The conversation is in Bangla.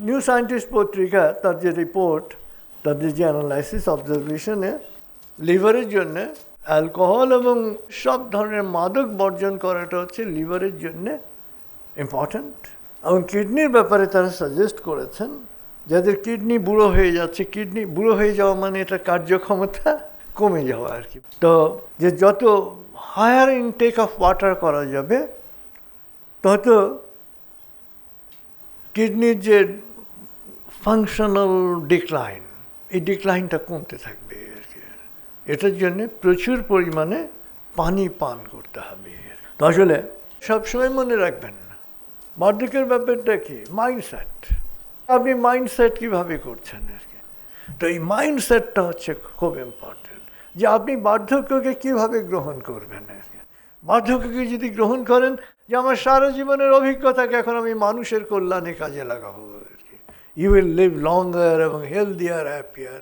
নিউ সায়েন্টিস্ট পত্রিকা তার যে রিপোর্ট, তাদের যে অ্যানালাইসিস অবজারভেশনে লিভারের জন্য অ্যালকোহল এবং সব ধরনের মাদক বর্জন করাটা হচ্ছে লিভারের জন্য ইম্পর্ট্যান্ট। এবং কিডনির ব্যাপারে তারা সাজেস্ট করেছেন যাদের কিডনি বুড়ো হয়ে যাচ্ছে, কিডনি বুড়ো হয়ে যাওয়া মানে এটা কার্যক্ষমতা কমে যাওয়া আর কি, তো যে যত হায়ার ইনটেক অফ ওয়াটার করা যাবে তত কিডনির যে ফাংশনাল ডিক্লাইন, এই ডিক্লাইনটা কমতে থাকবে আর কি। এটার জন্য প্রচুর পরিমাণে পানি পান করতে হবে। তো আসলে সবসময় মনে রাখবেন বার্ধক্যের ব্যাপারটা কি, মাইন্ডসেট। আপনি মাইন্ডসেট কীভাবে করছেন আর কি, তো এই মাইন্ডসেটটা হচ্ছে খুব ইম্পর্টেন্ট, যে আপনি বার্ধক্যকে কীভাবে গ্রহণ করবেন আর কি। বার্ধক্যকে যদি গ্রহণ করেন যে আমার সারা জীবনের অভিজ্ঞতাকে এখন আমি মানুষের কল্যাণে কাজে লাগাবো আর কি, ইউ উইল লিভ লঙ্গার এবং হেলদিয়ার, হ্যাপিয়ার।